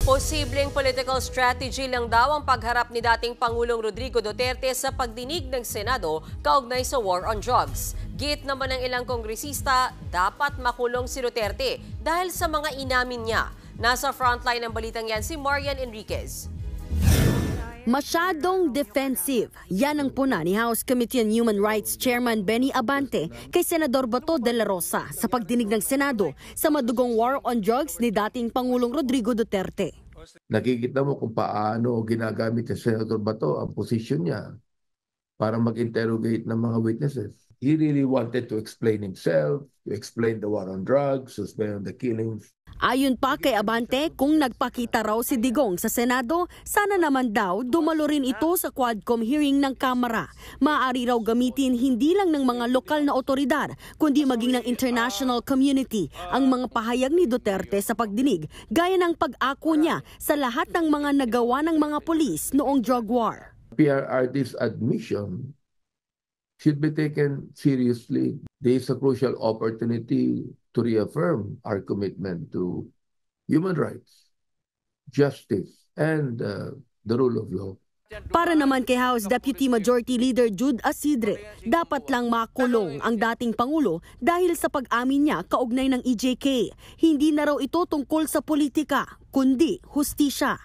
Posibleng political strategy lang daw ang pagharap ni dating Pangulong Rodrigo Duterte sa pagdinig ng Senado kaugnay sa war on drugs. Git naman ng ilang kongresista, dapat makulong si Duterte dahil sa mga inamin niya. Nasa frontline ng balitang yan si Marian Enriquez. Masyadong defensive. Yan ang puna ni House Committee on Human Rights Chairman Benny Abante kay Senador Bato de la Rosa sa pagdinig ng Senado sa madugong war on drugs ni dating Pangulong Rodrigo Duterte. Nakikita mo kung paano ginagamit ni Senator Bato ang posisyon niya para mag-interrogate ng mga witnesses. He really wanted to explain himself, to explain the war on drugs, to explain the killings. Ayon pa kay Abante, kung nagpakita raw si Digong sa Senado, sana naman daw dumalo rin ito sa Quadcom hearing ng Kamara. Maaari raw gamitin hindi lang ng mga lokal na otoridad, kundi maging ng international community ang mga pahayag ni Duterte sa pagdinig, gaya ng pag-ako niya sa lahat ng mga nagawa ng mga pulis noong drug war. PRRD's admission should be taken seriously. There is a crucial opportunity to reaffirm our commitment to human rights, justice, and the rule of law. Para naman kay House Deputy Majority Leader Jude Asidre, dapat lang makulong ang dating Pangulo dahil sa pag-amin niya kaugnay ng EJK. Hindi na raw ito tungkol sa politika, kundi hustisya.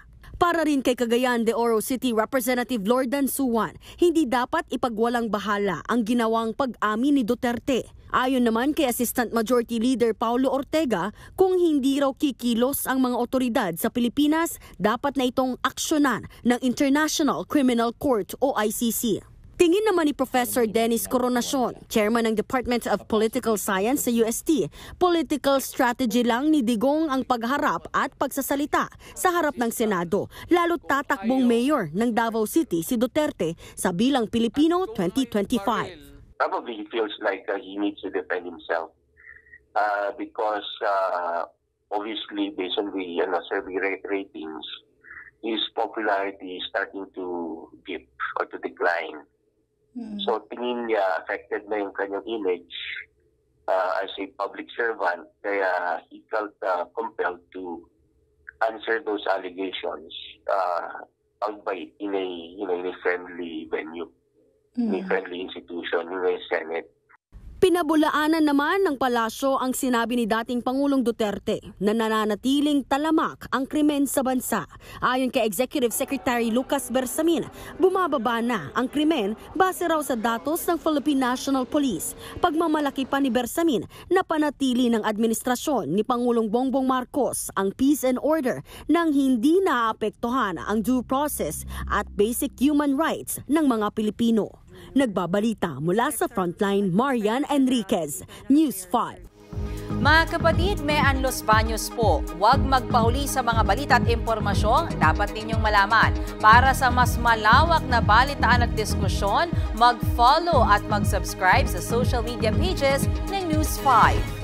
Para rin kay Cagayan de Oro City Representative Lordan Suwan, hindi dapat ipagwalang bahala ang ginawang pag-amin ni Duterte. Ayon naman kay Assistant Majority Leader Paulo Ortega, kung hindi raw kikilos ang mga otoridad sa Pilipinas, dapat na itong aksyonan ng International Criminal Court o ICC. Tingin naman ni Professor Dennis Coronacion, Chairman ng Department of Political Science sa UST, political strategy lang ni Digong ang pagharap at pagsasalita sa harap ng Senado, lalo't tatakbong mayor ng Davao City si Duterte sa bilang Pilipino 2025. Probably he feels like he needs to defend himself because obviously based on the survey ratings, his popularity is starting to dip or to decline. So tingin niya affected na yung kanyang image as a public servant, kaya he felt compelled to answer those allegations albeit in a friendly venue, in a friendly institution, in a Senate. Pinabulaanan naman ng palasyo ang sinabi ni dating Pangulong Duterte na nananatiling talamak ang krimen sa bansa. Ayon kay Executive Secretary Lucas Bersamin, bumababa na ang krimen base raw sa datos ng Philippine National Police. Pagmamalaki pa ni Bersamin na panatili ng administrasyon ni Pangulong Bongbong Marcos ang peace and order nang hindi naaapektuhan ang due process at basic human rights ng mga Pilipino. Nagbabalita mula sa Frontline, Marian Enriquez, News 5. Mga kapatid, may Los Baños po. Huwag magpahuli sa mga balita at impormasyong dapat ninyong malaman. Para sa mas malawak na balitaan at diskusyon, mag-follow at mag-subscribe sa social media pages ng News 5.